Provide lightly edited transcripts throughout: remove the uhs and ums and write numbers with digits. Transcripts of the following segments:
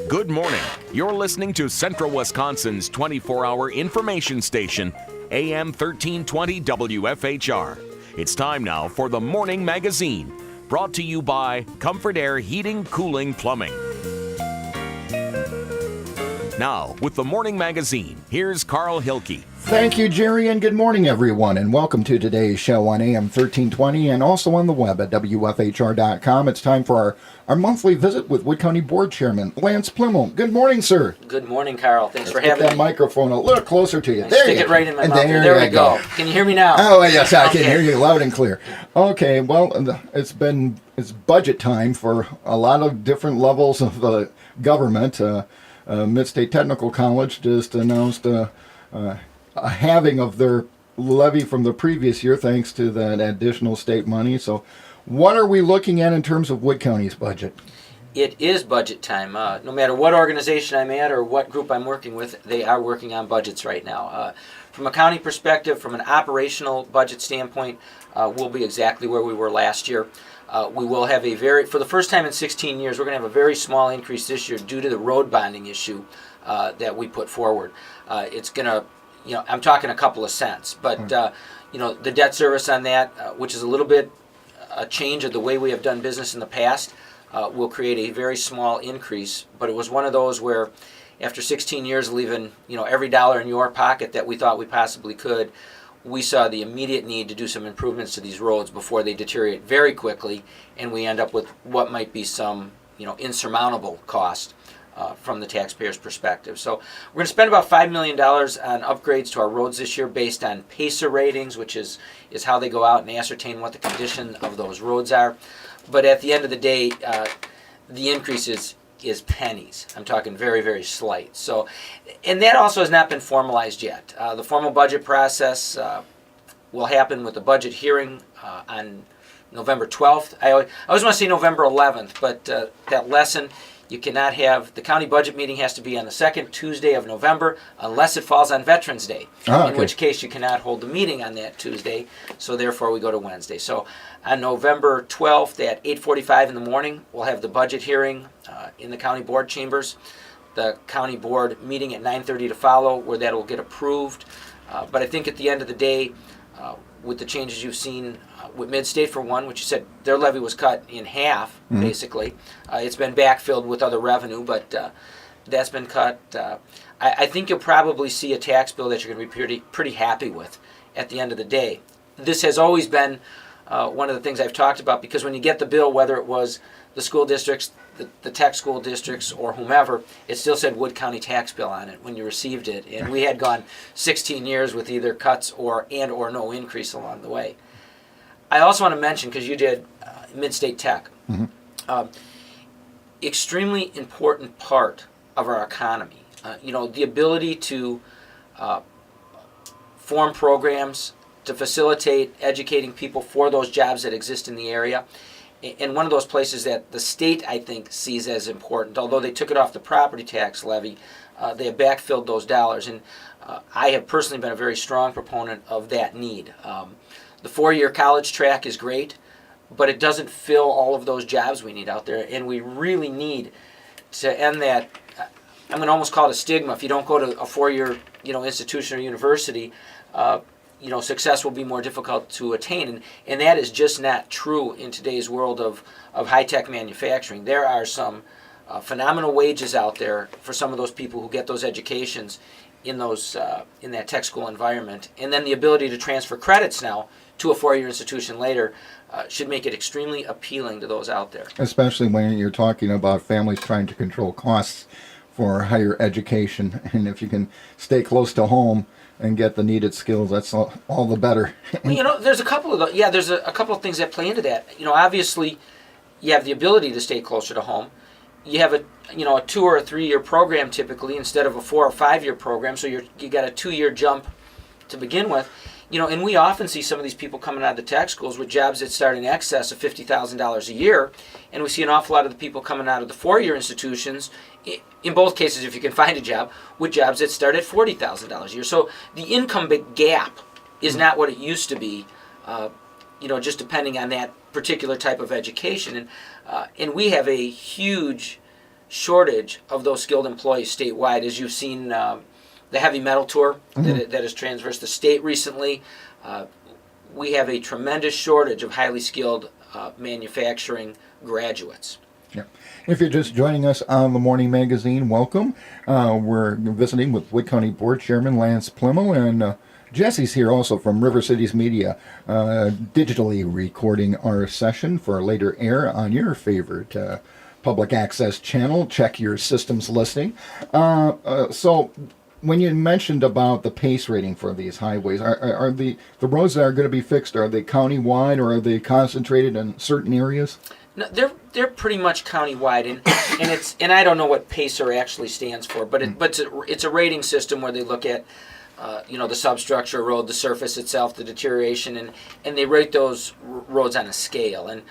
Good morning. You're listening to Central Wisconsin's 24-hour information station, AM 1320 WFHR. It's time now for the Morning Magazine, brought to you by Comfort Air Heating, Cooling, Plumbing. Now, with the Morning Magazine, here's Carl Hilke. Thank you, Jerry, and good morning, everyone, and welcome to today's show on AM 1320 and also on the web at WFHR.com. It's time for our monthly visit with Wood County Board Chairman Lance Pliml. Good morning, sir. Good morning, Carl. Thanks for Get having that me. microphone a little closer to you. And There stick you it right in my mouth. There we go. Can you hear me now? Oh, yes, I can Okay. hear you loud and clear. Okay, well, it's budget time for a lot of different levels of government. Mid-State Technical College just announced a halving of their levy from the previous year thanks to that additional state money. So what are we looking at in terms of Wood County's budget? It is budget time. No matter what organization I'm at or what group I'm working with, they are working on budgets right now. From a county perspective, from an operational budget standpoint, we'll be exactly where we were last year. We will have for the first time in 16 years, we're going to have a very small increase this year due to the road bonding issue that we put forward. It's going to, I'm talking a couple of cents, but, the debt service on that, which is a little bit a change of the way we have done business in the past, will create a very small increase. But it was one of those where after 16 years leaving, every dollar in your pocket that we thought we possibly could, we saw the immediate need to do some improvements to these roads before they deteriorate very quickly, and we end up with what might be some, insurmountable cost from the taxpayer's perspective. So we're going to spend about $5 million on upgrades to our roads this year based on PACER ratings, which is how they go out and ascertain what the condition of those roads are. But at the end of the day, the increase is pennies. I'm talking very, very slight. So, and that also has not been formalized yet. The formal budget process will happen with the budget hearing on November 12th. I always want to say November 11th, but that lesson, you cannot have, the county budget meeting has to be on the second Tuesday of November unless it falls on Veterans Day, in which case you cannot hold the meeting on that Tuesday, so therefore we go to Wednesday. So on November 12th at 8:45 in the morning, we'll have the budget hearing in the county board chambers. The county board meeting at 9:30 to follow, where that will get approved. But I think at the end of the day, with the changes you've seen with Mid-State for one, which you said their levy was cut in half, basically. It's been backfilled with other revenue, but that's been cut. I think you'll probably see a tax bill that you're going to be pretty happy with at the end of the day. This has always been one of the things I've talked about, because when you get the bill, whether it was the school districts, the tech school districts, or whomever, it still said Wood County tax bill on it when you received it. And we had gone 16 years with either cuts or no increase along the way. I also want to mention, because you did Mid-State Tech, extremely important part of our economy. The ability to form programs to facilitate educating people for those jobs that exist in the area. And one of those places that the state, I think, sees as important, although they took it off the property tax levy, they have backfilled those dollars. And I have personally been a very strong proponent of that need. The 4-year college track is great, but it doesn't fill all of those jobs we need out there. And we really need to end that, I'm going to almost call it a stigma. If you don't go to a 4-year institution or university, success will be more difficult to attain. And that is just not true in today's world of high-tech manufacturing. There are some phenomenal wages out there for some of those people who get those educations in that tech school environment. And then the ability to transfer credits now to a 4-year institution later should make it extremely appealing to those out there. Especially when you're talking about families trying to control costs for higher education. And if you can stay close to home and get the needed skills, that's all the better. Well, there's a couple of there's a couple of things that play into that. Obviously, you have the ability to stay closer to home. You have a 2 or a 3-year program typically instead of a 4 or 5-year program, so you got a 2-year jump to begin with. And we often see some of these people coming out of the tech schools with jobs that start in excess of $50,000 a year, and we see an awful lot of the people coming out of the 4-year institutions, in both cases if you can find a job, with jobs that start at $40,000 a year. So the income gap is not what it used to be, just depending on that particular type of education. And we have a huge shortage of those skilled employees statewide. As you've seen the heavy metal tour that has traversed the state recently, we have a tremendous shortage of highly skilled manufacturing graduates. Yeah. If you're just joining us on the Morning Magazine, welcome. We're visiting with Wood County Board Chairman Lance Pliml, and Jesse's here also from River Cities Media, digitally recording our session for later air on your favorite public access channel. Check your system's listing. So when you mentioned about the pace rating for these highways, are the roads that are going to be fixed, are they county-wide or are they concentrated in certain areas? No, they're pretty much county-wide, and I don't know what PACER actually stands for, but it's a rating system where they look at the substructure road, the surface itself, the deterioration, and they rate those roads on a scale. And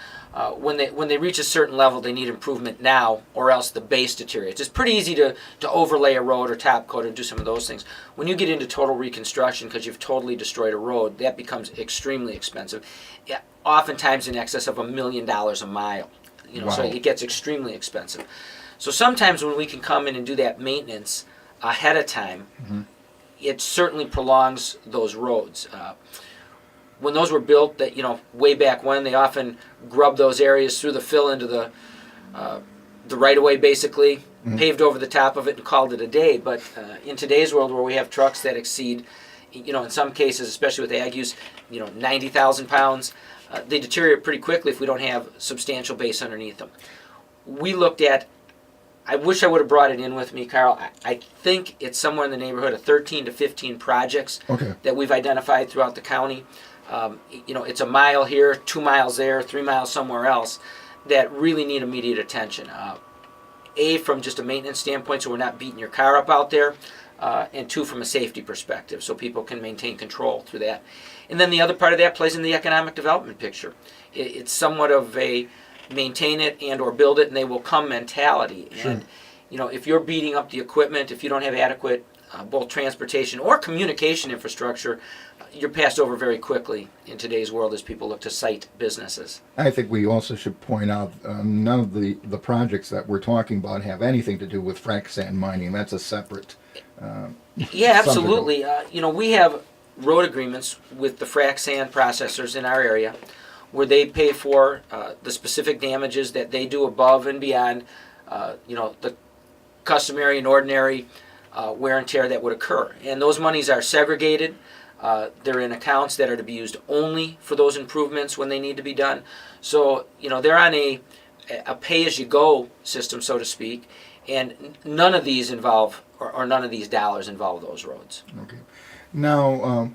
when they reach a certain level, they need improvement now, or else the base deteriorates. It's pretty easy to overlay a road or top coat or do some of those things. When you get into total reconstruction because you've totally destroyed a road, that becomes extremely expensive. Yeah, oftentimes in excess of $1 million a mile. Wow. So it gets extremely expensive. So sometimes when we can come in and do that maintenance ahead of time, it certainly prolongs those roads. When those were built, that way back when, they often grubbed those areas through the fill into the right-of-way, basically, paved over the top of it and called it a day. But in today's world, where we have trucks that exceed, in some cases, especially with ag use, 90,000 pounds, they deteriorate pretty quickly if we don't have substantial base underneath them. We looked at, I wish I would have brought it in with me, Carl. I think it's somewhere in the neighborhood of 13 to 15 projects that we've identified throughout the county. It's a mile here, 2 miles there, 3 miles somewhere else that really need immediate attention. From just a maintenance standpoint, so we're not beating your car up out there, and 2, from a safety perspective, so people can maintain control through that. And then the other part of that plays in the economic development picture. It's somewhat of a maintain it and or build it and they will come mentality. Sure. And if you're beating up the equipment, if you don't have adequate both transportation or communication infrastructure, you're passed over very quickly in today's world as people look to site businesses. I think we also should point out none of the projects that we're talking about have anything to do with frac sand mining. That's a separate Yeah, absolutely. We have road agreements with the frac sand processors in our area where they pay for the specific damages that they do above and beyond the customary and ordinary wear and tear that would occur. And those monies are segregated. They're in accounts that are to be used only for those improvements when they need to be done. So, they're on a pay-as-you-go system, so to speak, and none of these involve, or none of these dollars involve those roads. Okay. Now,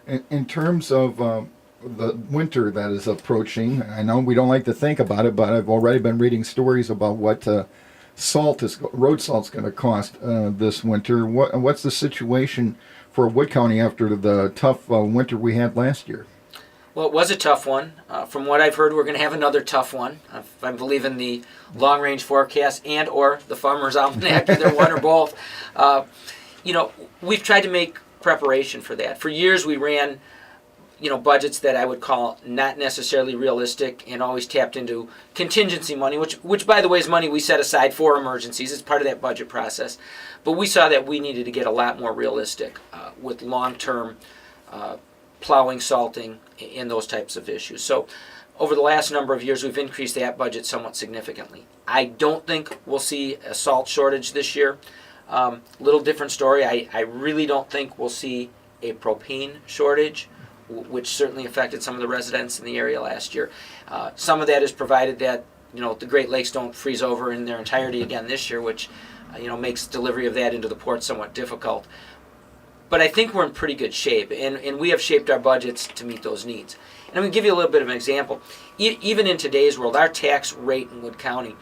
in terms of the winter that is approaching, I know we don't like to think about it, but I've already been reading stories about what road salt's going to cost this winter. What's the situation for Wood County after the tough winter we had last year? Well, it was a tough one. From what I've heard, we're going to have another tough one. If I believe in the long-range forecast and or the Farmer's Almanac, either one or both. We've tried to make preparation for that. For years, we ran budgets that I would call not necessarily realistic and always tapped into contingency money, which by the way is money we set aside for emergencies. It's part of that budget process. But we saw that we needed to get a lot more realistic with long-term plowing, salting, and those types of issues. So over the last number of years, we've increased that budget somewhat significantly. I don't think we'll see a salt shortage this year. Little different story. I really don't think we'll see a propane shortage, which certainly affected some of the residents in the area last year. Some of that is provided that the Great Lakes don't freeze over in their entirety again this year, which makes delivery of that into the port somewhat difficult. But I think we're in pretty good shape, and we have shaped our budgets to meet those needs. And I'm going to give you a little bit of an example. Even in today's world, our tax rate in Wood County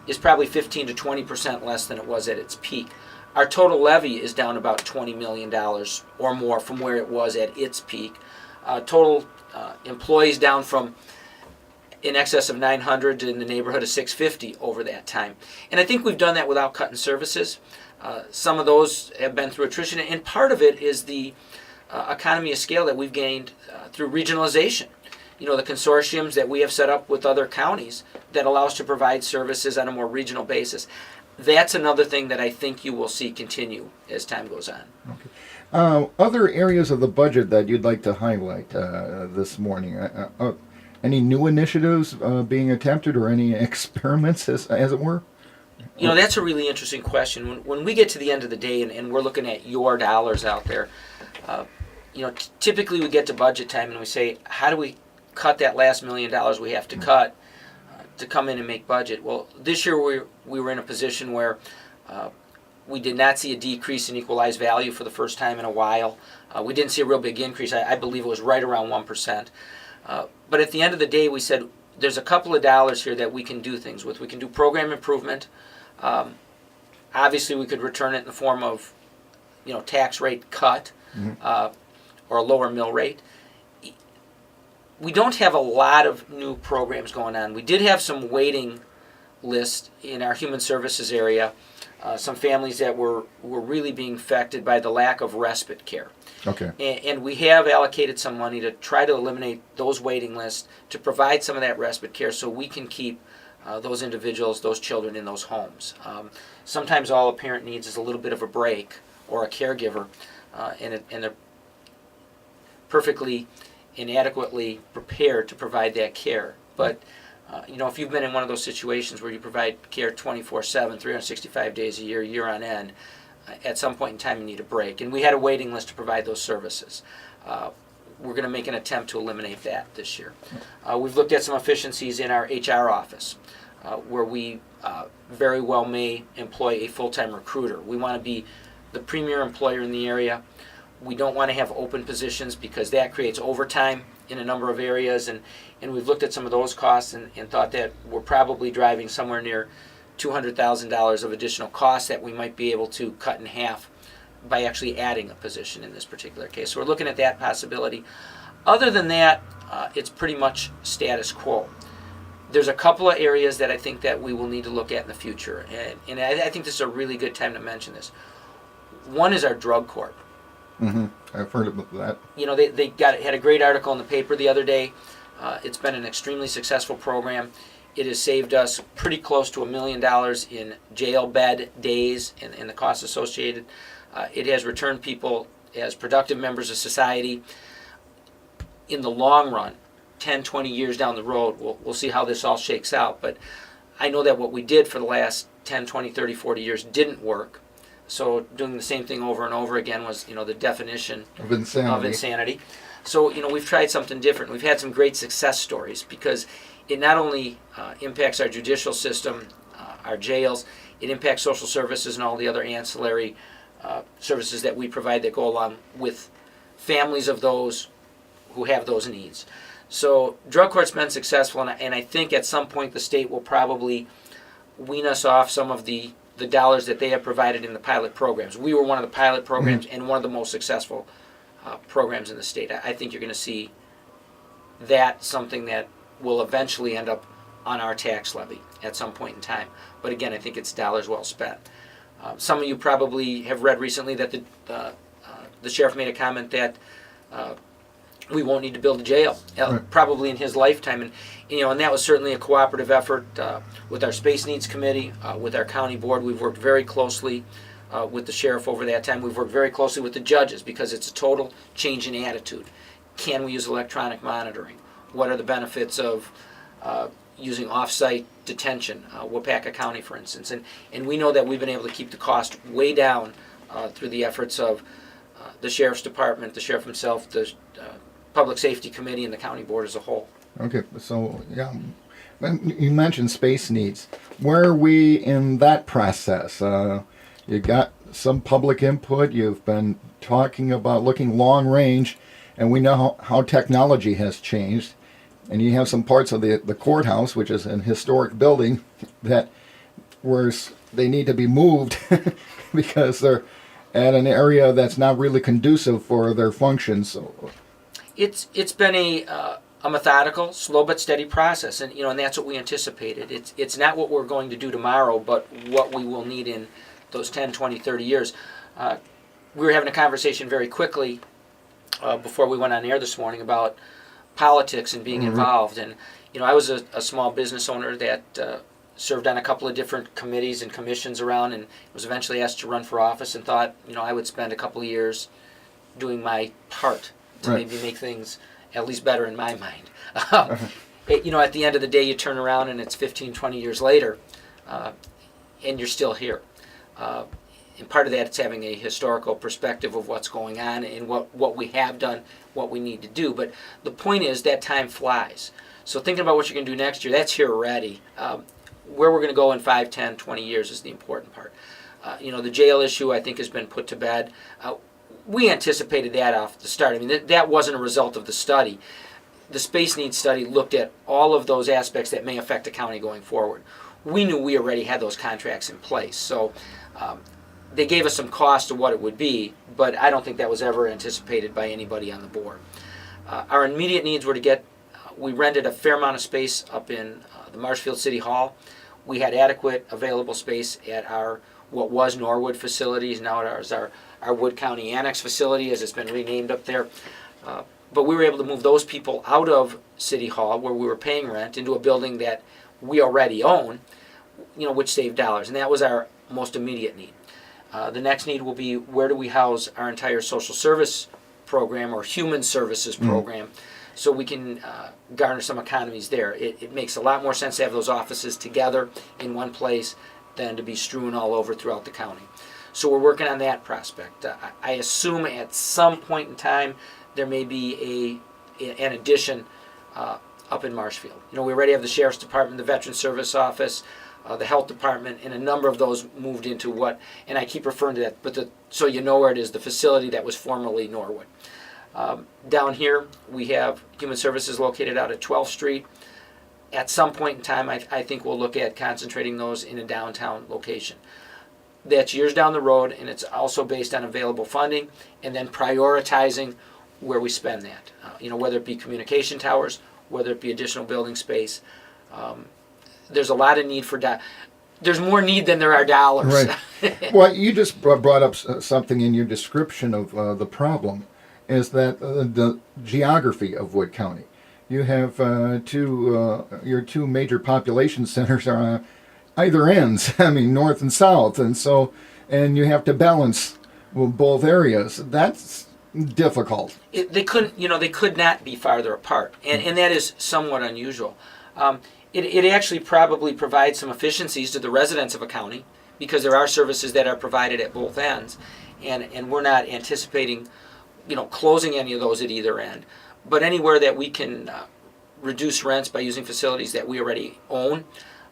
is probably 15 to 20% less than it was at its peak. Our total levy is down about $20 million or more from where it was at its peak. Total employees down from in excess of 900 to in the neighborhood of 650 over that time. And I think we've done that without cutting services. Some of those have been through attrition, and part of it is the economy of scale that we've gained through regionalization. The consortiums that we have set up with other counties that allow us to provide services on a more regional basis. that's another thing that I think you will see continue as time goes on. Other areas of the budget that you'd like to highlight this morning? Any new initiatives being attempted, or any experiments, as it were? That's a really interesting question. When we get to the end of the day and we're looking at your dollars out there, typically we get to budget time and we say, how do we cut that last $1 million we have to cut to come in and make budget? Well, this year we were in a position where we did not see a decrease in equalized value for the first time in a while. We didn't see a real big increase. I believe it was right around 1%. But at the end of the day, we said there's a couple of dollars here that we can do things with. We can do program improvement. Obviously, we could return it in the form of, tax rate cut or a lower mill rate. We don't have a lot of new programs going on. We did have some waiting lists in our human services area. Some families that were really being affected by the lack of respite care. Okay. And we have allocated some money to try to eliminate those waiting lists, to provide some of that respite care so we can keep those individuals, those children in those homes. Sometimes all a parent needs is a little bit of a break or a caregiver, and they're perfectly and adequately prepared to provide that care. But if you've been in one of those situations where you provide care 24/7, 365 days a year on end, at some point in time you need a break. And we had a waiting list to provide those services. We're going to make an attempt to eliminate that this year. We've looked at some efficiencies in our HR office, where we very well may employ a full-time recruiter. We want to be the premier employer in the area. We don't want to have open positions because that creates overtime in a number of areas, and we've looked at some of those costs and thought that we're probably driving somewhere near $200,000 of additional costs that we might be able to cut in half by actually adding a position in this particular case. So we're looking at that possibility. Other than that, it's pretty much status quo. There's a couple of areas that I think that we will need to look at in the future, and I think this is a really good time to mention this. One is our drug court. Mm-hmm. I've heard about that. They had a great article in the paper the other day. It's been an extremely successful program. It has saved us pretty close to $1 million in jail bed days and the costs associated. It has returned people as productive members of society. In the long run, 10, 20 years down the road, we'll see how this all shakes out. But I know that what we did for the last 10, 20, 30, 40 years didn't work. So doing the same thing over and over again was, the definition of insanity. So, we've tried something different. We've had some great success stories because it not only impacts our judicial system, our jails, it impacts social services and all the other ancillary services that we provide that go along with families of those who have those needs. So drug court's been successful, and I think at some point the state will probably wean us off some of the dollars that they have provided in the pilot programs. We were one of the pilot programs and one of the most successful programs in the state. I think you're going to see that something that will eventually end up on our tax levy at some point in time. But again, I think it's dollars well spent. Some of you probably have read recently that the sheriff made a comment that we won't need to build a jail, probably in his lifetime. And that was certainly a cooperative effort with our Space Needs Committee, with our county board. We've worked very closely with the sheriff over that time. We've worked very closely with the judges because it's a total change in attitude. Can we use electronic monitoring? What are the benefits of using off-site detention, Wapaka County, for instance? And we know that we've been able to keep the cost way down through the efforts of the sheriff's department, the sheriff himself, the Public Safety Committee, and the county board as a whole. Okay, so yeah, you mentioned space needs. Where are we in that process? You got some public input. You've been talking about looking long range, and we know how technology has changed. And you have some parts of the courthouse, which is an historic building, that where they need to be moved because they're at an area that's not really conducive for their functions. So it's been a methodical, slow but steady process, and that's what we anticipated. It's not what we're going to do tomorrow, but what we will need in those 10, 20, 30 years. We were having a conversation very quickly before we went on air this morning about politics and being involved. And I was a small business owner that served on a couple of different committees and commissions around, and was eventually asked to run for office, and thought, I would spend a couple of years doing my part to Right. maybe make things at least better in my mind. At the end of the day, you turn around and it's 15, 20 years later, and you're still here. And part of that is having a historical perspective of what's going on and what we have done, what we need to do. But the point is that time flies. So thinking about what you're going to do next year, that's here already. Where we're going to go in 5, 10, 20 years is the important part. The jail issue, I think, has been put to bed. We anticipated that off the start. I mean, that wasn't a result of the study. The space needs study looked at all of those aspects that may affect the county going forward. We knew we already had those contracts in place. So they gave us some cost of what it would be, but I don't think that was ever anticipated by anybody on the board. Our immediate needs were to get, we rented a fair amount of space up in the Marshfield City Hall. We had adequate available space at our, what was Norwood facilities, now it is our Wood County Annex facility, as it's been renamed up there. But we were able to move those people out of City Hall, where we were paying rent, into a building that we already own, which saved dollars. And that was our most immediate need. The next need will be, where do we house our entire social service program or human services program, so we can garner some economies there. It makes a lot more sense to have those offices together in one place than to be strewn all over throughout the county. So we're working on that prospect. I assume at some point in time there may be an addition up in Marshfield. We already have the Sheriff's Department, the Veteran Service Office, the Health Department, and a number of those moved into what, and I keep referring to that, but so you know where it is, the facility that was formerly Norwood. Down here, we have Human Services located out at 12th Street. At some point in time, I think we'll look at concentrating those in a downtown location. That's years down the road, and it's also based on available funding, and then prioritizing where we spend that. Whether it be communication towers, whether it be additional building space. There's a lot of need for there's more need than there are dollars. Right. Well, you just brought up something in your description of the problem, is that the geography of Wood County. You have your two major population centers are on either ends. I mean, north and south, and you have to balance both areas. That's difficult. They could not be farther apart, and that is somewhat unusual. It actually probably provides some efficiencies to the residents of a county, because there are services that are provided at both ends, and we're not anticipating, closing any of those at either end. But anywhere that we can reduce rents by using facilities that we already own,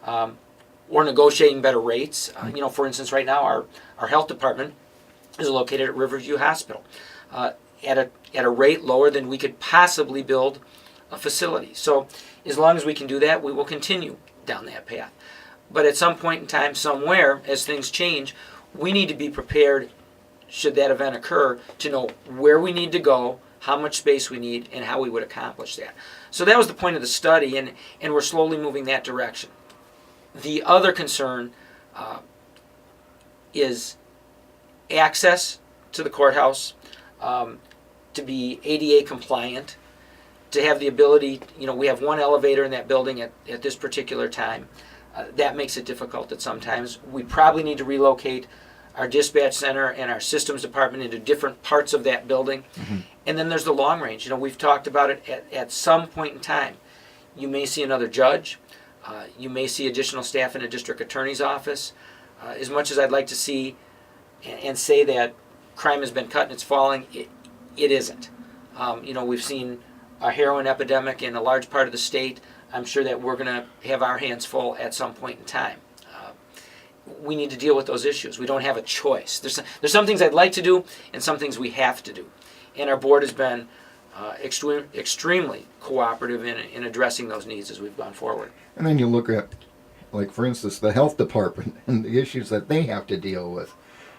or negotiating better rates. For instance, right now our health department is located at Riverview Hospital at a rate lower than we could possibly build a facility. So as long as we can do that, we will continue down that path. But at some point in time, somewhere, as things change, we need to be prepared, should that event occur, to know where we need to go, how much space we need, and how we would accomplish that. So that was the point of the study, and we're slowly moving that direction. The other concern is access to the courthouse, to be ADA compliant, to have the ability, we have one elevator in that building at this particular time. That makes it difficult at some times. We probably need to relocate our dispatch center and our systems department into different parts of that building. Mm-hmm. And then there's the long range. We've talked about it at some point in time. You may see another judge. You may see additional staff in a district attorney's office. As much as I'd like to see and say that crime has been cut and it's falling, it isn't. We've seen a heroin epidemic in a large part of the state. I'm sure that we're going to have our hands full at some point in time. We need to deal with those issues. We don't have a choice. There's some things I'd like to do and some things we have to do. And our board has been extremely cooperative in addressing those needs as we've gone forward. And then you look at, like, for instance, the health department and the issues that they have to deal with.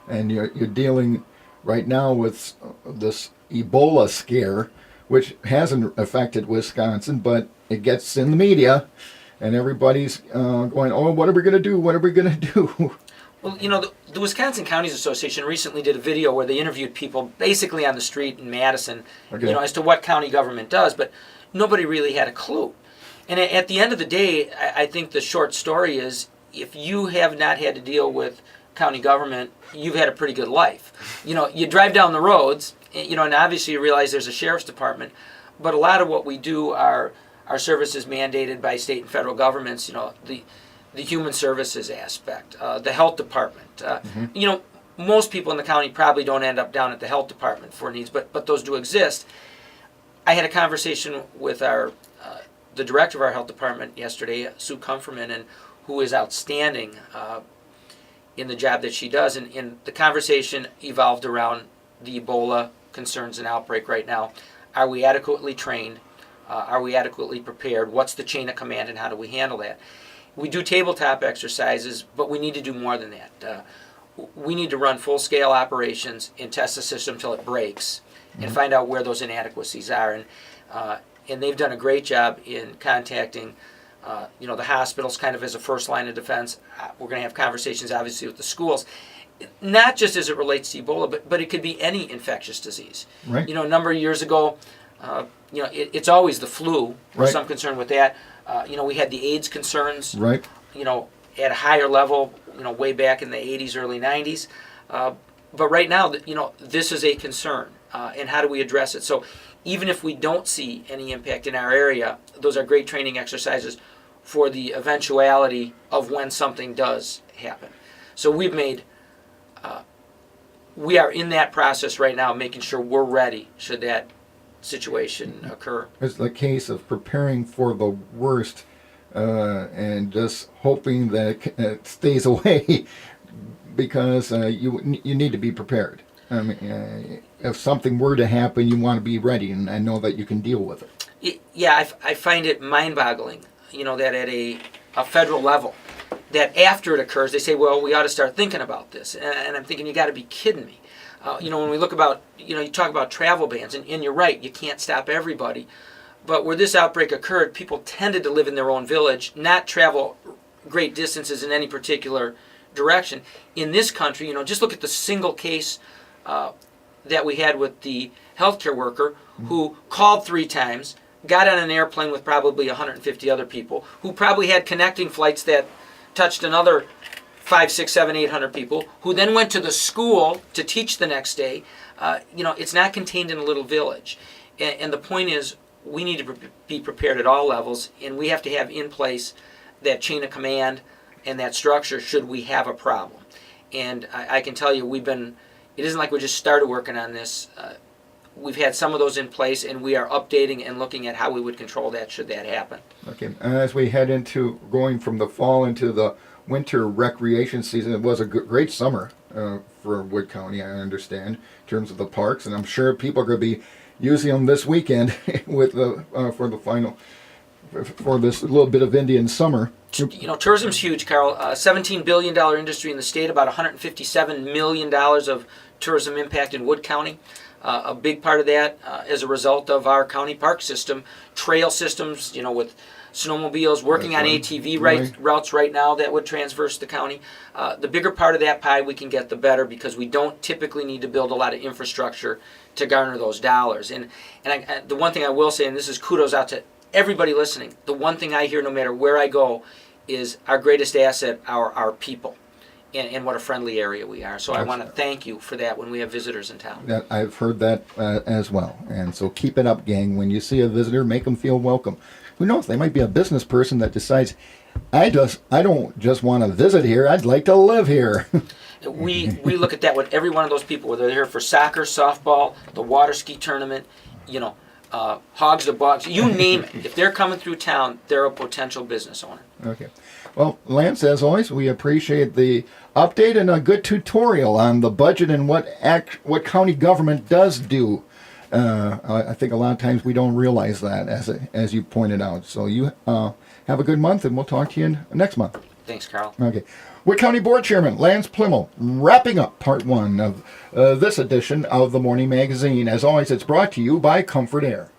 And you're dealing right now with this Ebola scare, which hasn't affected Wisconsin, but it gets in the media, and everybody's going, oh, what are we going to do? What are we going to do? Well, the Wisconsin Counties Association recently did a video where they interviewed people basically on the street in Madison, okay, as to what county government does, but nobody really had a clue. And at the end of the day, I think the short story is if you have not had to deal with county government, you've had a pretty good life. You drive down the roads, and obviously you realize there's a sheriff's department, but a lot of what we do are services mandated by state and federal governments. The human services aspect, the health department. Most people in the county probably don't end up down at the health department for needs, but those do exist. I had a conversation with the director of our health department yesterday, Sue Comferman, and who is outstanding in the job that she does. And the conversation evolved around the Ebola concerns and outbreak right now. Are we adequately trained? Are we adequately prepared? What's the chain of command, and how do we handle that? We do tabletop exercises, but we need to do more than that. We need to run full-scale operations and test the system till it breaks, and find out where those inadequacies are. And they've done a great job in contacting the hospitals kind of as a first line of defense. We're going to have conversations, obviously, with the schools, not just as it relates to Ebola, but it could be any infectious disease. Right. A number of years ago, it's always the flu. There's some concern with that. We had the AIDS concerns. Right. At a higher level, way back in the 80s, early 90s. But right now, this is a concern. And how do we address it? So even if we don't see any impact in our area, those are great training exercises for the eventuality of when something does happen. So we are in that process right now, making sure we're ready should that situation occur. It's the case of preparing for the worst and just hoping that it stays away because you need to be prepared. I mean, if something were to happen, you want to be ready and know that you can deal with it. Yeah, I find it mind-boggling, that at a federal level, that after it occurs, they say, well, we ought to start thinking about this. And I'm thinking, you got to be kidding me. When we look about, you talk about travel bans, and you're right, you can't stop everybody. But where this outbreak occurred, people tended to live in their own village, not travel great distances in any particular direction. In this country, just look at the single case that we had with the healthcare worker who called 3 times, got on an airplane with probably 150 other people, who probably had connecting flights that touched another 5, 6, 7, 800 people, who then went to the school to teach the next day. It's not contained in a little village. And the point is, we need to be prepared at all levels, and we have to have in place that chain of command and that structure should we have a problem. And I can tell you, it isn't like we just started working on this. We've had some of those in place, and we are updating and looking at how we would control that should that happen. Okay, as we head into going from the fall into the winter recreation season, it was a great summer for Wood County, I understand, in terms of the parks, and I'm sure people are going to be using them this weekend with for this little bit of Indian summer. Tourism's huge, Carl. $17 billion industry in the state, about $157 million of tourism impact in Wood County. A big part of that as a result of our county park system, trail systems, with snowmobiles, working on ATV routes right now that would traverse the county. The bigger part of that pie we can get, the better, because we don't typically need to build a lot of infrastructure to garner those dollars. And the one thing I will say, and this is kudos out to everybody listening, the one thing I hear no matter where I go is our greatest asset are our people. And what a friendly area we are. So I want to thank you for that when we have visitors in town. I've heard that as well. And so keep it up, gang. When you see a visitor, make them feel welcome. Who knows? They might be a business person that decides, I don't just want to visit here. I'd like to live here. We look at that with every one of those people, whether they're here for soccer, softball, the water ski tournament, hogs the bogs, you name it. If they're coming through town, they're a potential business owner. Okay. Well, Lance, as always, we appreciate the update and a good tutorial on the budget and what county government does do. I think a lot of times we don't realize that, as you pointed out. So you have a good month, and we'll talk to you next month. Thanks, Carl. Okay. Wood County Board Chairman Lance Pliml, wrapping up part 1 of this edition of the Morning Magazine. As always, it's brought to you by Comfort Air.